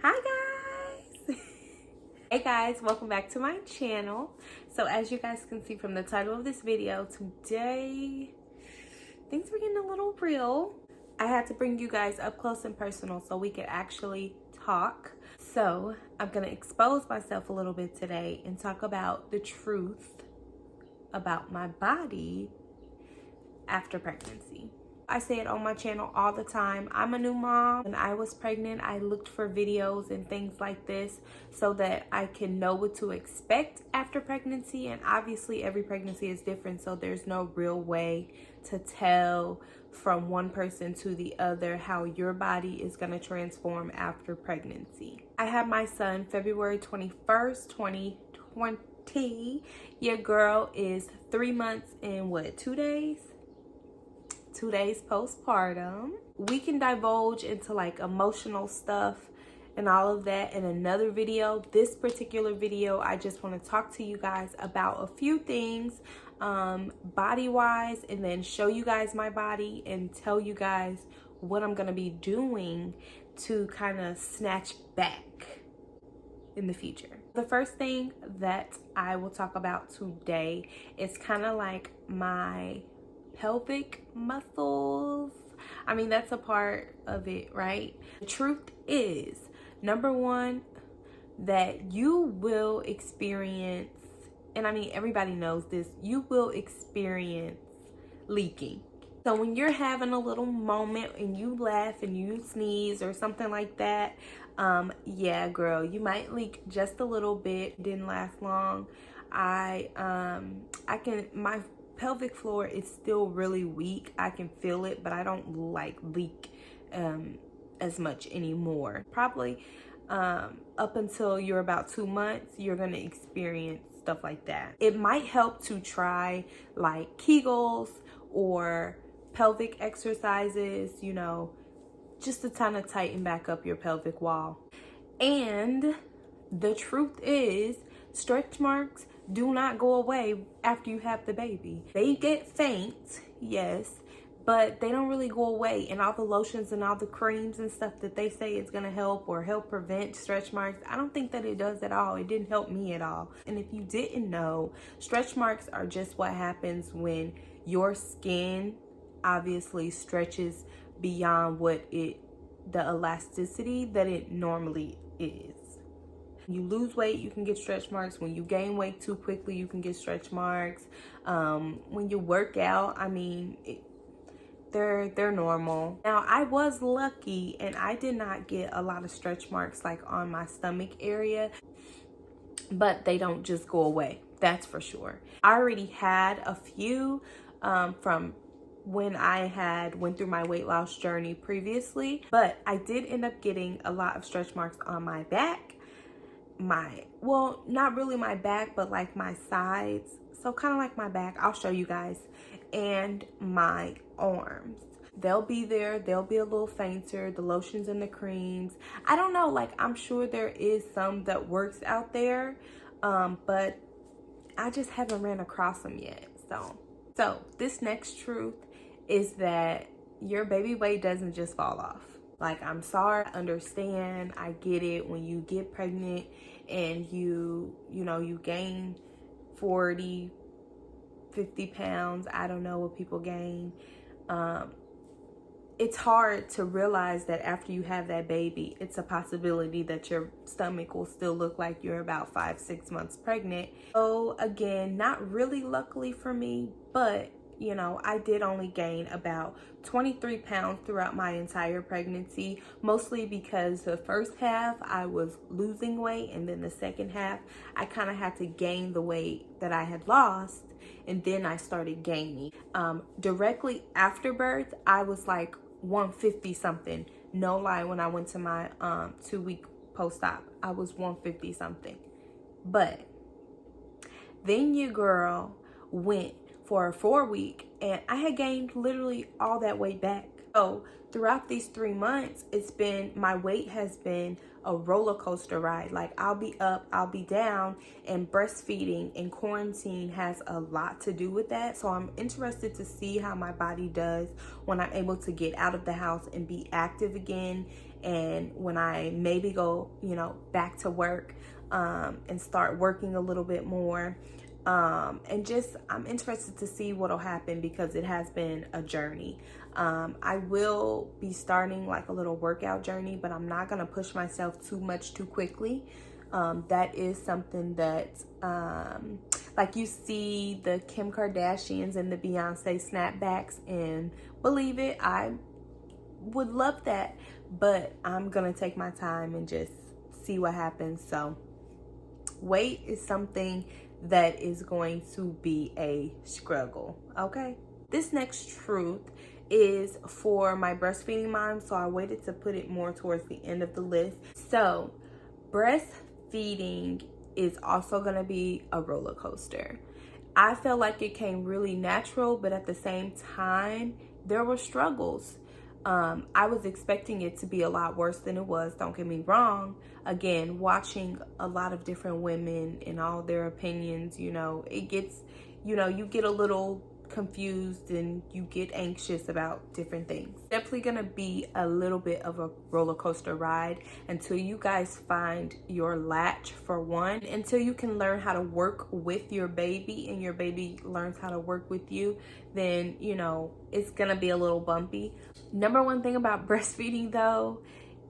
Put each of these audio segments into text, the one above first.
Hi guys! Hey guys, welcome back to my channel. So as you guys can see from the title of this video, today things were getting a little real. I had to bring you guys up close and personal so we could actually talk. So I'm gonna expose myself a little bit today and talk about the truth about my body after pregnancy. I say it on my channel all the time. I'm a new mom. When I was pregnant, I looked for videos and things like this so that I can know what to expect after pregnancy. And obviously every pregnancy is different, so there's no real way to tell from one person to the other how your body is going to transform after pregnancy. I had my son February 21st, 2020. Your girl is 3 months and 2 days? 2 days postpartum. We can divulge into like emotional stuff and all of that in another video. This particular video, I just want to talk to you guys about a few things body wise, and then show you guys my body and tell you guys what I'm gonna be doing to kind of snatch back in the future. The first thing that I will talk about today is kind of like my pelvic muscles. I mean, that's a part of it, right? The truth is, number one, that you will experience, and I mean, everybody knows this, you will experience leaking. So when you're having a little moment and you laugh and you sneeze or something like that, yeah, girl, you might leak just a little bit. It didn't last long. My pelvic floor is still really weak. I can feel it, but I don't like leak as much anymore. Probably up until you're about 2 months, you're gonna experience stuff like that. It might help to try like Kegels or pelvic exercises, you know, just to kind of tighten back up your pelvic wall. And the truth is, stretch marks do not go away after you have the baby. They get faint, yes, but they don't really go away. And all the lotions and all the creams and stuff that they say is gonna help or help prevent stretch marks, I don't think that it does at all. It didn't help me at all. And if you didn't know, stretch marks are just what happens when your skin obviously stretches beyond the elasticity that it normally is. You lose weight, you can get stretch marks. When you gain weight too quickly, you can get stretch marks. When you work out, I mean, they're normal. Now, I was lucky and I did not get a lot of stretch marks like on my stomach area, but they don't just go away, that's for sure. I already had a few from when I went through my weight loss journey previously, but I did end up getting a lot of stretch marks on my back, well, not really my back, but like my sides. So kind of like my back, I'll show you guys, and my arms. They'll be there, they'll be a little fainter, the lotions and the creams. I don't know, like I'm sure there is some that works out there, but I just haven't ran across them yet. So this next truth is that your baby weight doesn't just fall off. Like, I'm sorry, I understand, I get it. When you get pregnant and you gain 40, 50 pounds, I don't know what people gain. It's hard to realize that after you have that baby, it's a possibility that your stomach will still look like you're about 5-6 months pregnant. So again, not really luckily for me, but you know, I did only gain about 23 pounds throughout my entire pregnancy, mostly because the first half I was losing weight, and then the second half I kind of had to gain the weight that I had lost, and then I started gaining. Directly after birth, I was like 150 something. No lie, when I went to my 2-week post-op, I was 150 something. But then your girl went for a 4-week and I had gained literally all that weight back. So throughout these 3 months, my weight has been a roller coaster ride. Like, I'll be up, I'll be down, and breastfeeding and quarantine has a lot to do with that. So I'm interested to see how my body does when I'm able to get out of the house and be active again and when I maybe go, you know, back to work and start working a little bit more. And just, I'm interested to see what'll happen because it has been a journey. I will be starting like a little workout journey, but I'm not gonna push myself too much too quickly. That is something that, like you see the Kim Kardashians and the Beyonce snapbacks, and believe it, I would love that, but I'm gonna take my time and just see what happens. So weight is something that is going to be a struggle, okay? This next truth is for my breastfeeding mom, so I waited to put it more towards the end of the list. So breastfeeding is also gonna be a roller coaster. I felt like it came really natural, but at the same time, there were struggles. I was expecting it to be a lot worse than it was, don't get me wrong. Again, watching a lot of different women and all their opinions, you know, it gets, you know, you get a little confused and you get anxious about different things. Definitely gonna be a little bit of a roller coaster ride until you guys find your latch, for one, until you can learn how to work with your baby and your baby learns how to work with you. Then, you know, it's gonna be a little bumpy. Number one thing about breastfeeding though,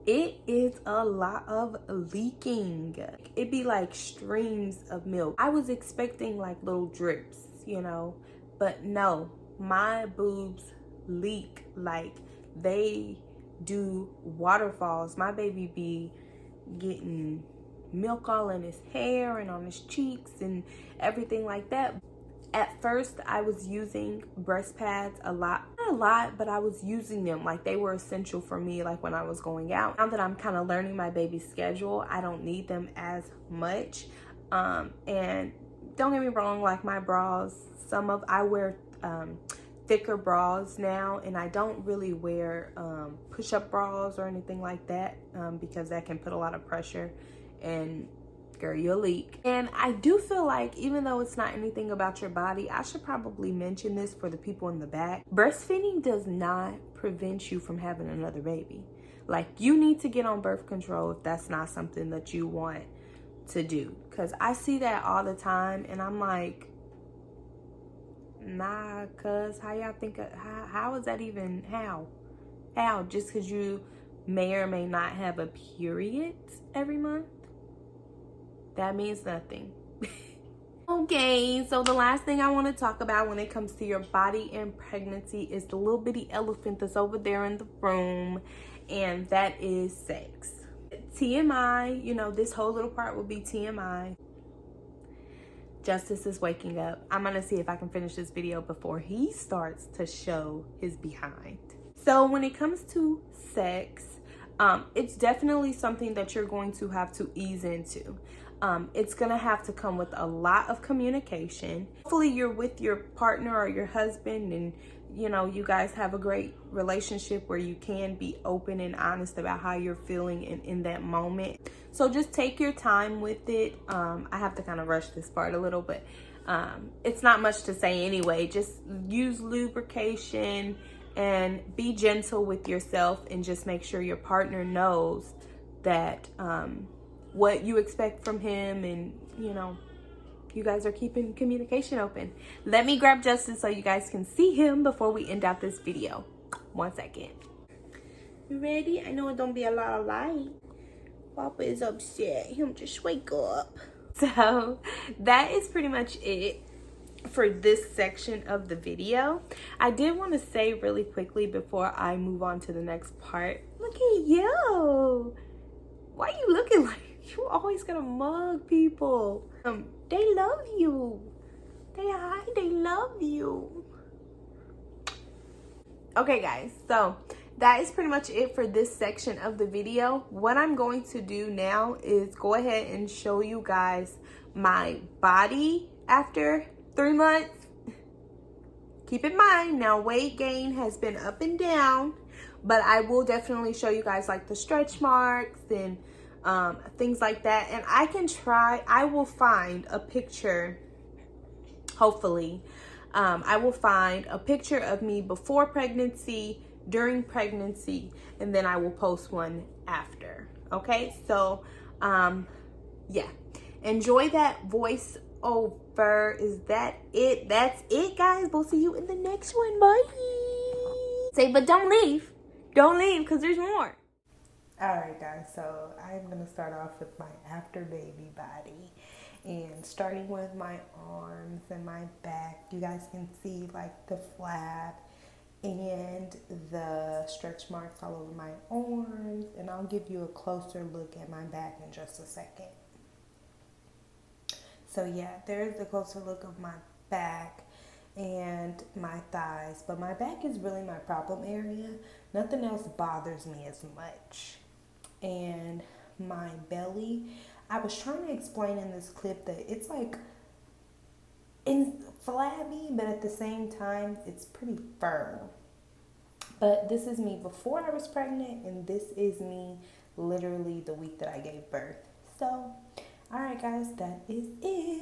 it is a lot of leaking. It'd be like streams of milk. I was expecting like little drips, you know, but no, my boobs leak like they do waterfalls. My baby be getting milk all in his hair and on his cheeks and everything like that. At first, I was using breast pads a lot. Not a lot, but I was using them like they were essential for me, like when I was going out. Now that I'm kind of learning my baby's schedule, I don't need them as much. And don't get me wrong, like my bras, I wear thicker bras now, and I don't really wear push-up bras or anything like that because that can put a lot of pressure and girl, you'll leak. And I do feel like, even though it's not anything about your body, I should probably mention this for the people in the back. Breastfeeding does not prevent you from having another baby. Like, you need to get on birth control if that's not something that you want to do. Because I see that all the time, and I'm like, nah, cuz how y'all think, how is that even, how? Just because you may or may not have a period every month? That means nothing. Okay, so the last thing I want to talk about when it comes to your body and pregnancy is the little bitty elephant that's over there in the room, and that is sex. TMI, you know, this whole little part will be TMI. Justice is waking up. I'm gonna see if I can finish this video before he starts to show his behind. So when it comes to sex, it's definitely something that you're going to have to ease into. It's gonna have to come with a lot of communication. Hopefully you're with your partner or your husband and, you know, you guys have a great relationship where you can be open and honest about how you're feeling in that moment. So just take your time with it. I have to kind of rush this part a little, but it's not much to say anyway. Just use lubrication and be gentle with yourself, and just make sure your partner knows that what you expect from him, and you know, you guys are keeping communication open. Let me grab Justin so you guys can see him before we end out this video. 1 second. You ready? I know it don't be a lot of light. Papa is upset. Him just wake up. So that is pretty much it for this section of the video. I did want to say really quickly before I move on to the next part, look at you. Why are you looking like you always gotta mug people? They love you. They love you. Okay guys, so that is pretty much it for this section of the video. What I'm going to do now is go ahead and show you guys my body after 3 months. Keep in mind, now weight gain has been up and down, but I will definitely show you guys like the stretch marks and things like that. And I will find a picture, hopefully. I will find a picture of me before pregnancy, during pregnancy, and then I will post one after. Okay, so yeah, enjoy that voice over. Is that it? That's it, guys. We'll see you in the next one. Bye. Say, but don't leave. Don't leave, because there's more. Alright guys, so I'm going to start off with my after baby body, and starting with my arms and my back. You guys can see like the flab and the stretch marks all over my arms, and I'll give you a closer look at my back in just a second. So yeah, there's a closer look of my back and my thighs, but my back is really my problem area. Nothing else bothers me as much. And my belly, I was trying to explain in this clip that it's like in flabby, but at the same time it's pretty firm. But this is me before I was pregnant, and this is me literally the week that I gave birth. So, all right guys, that is it.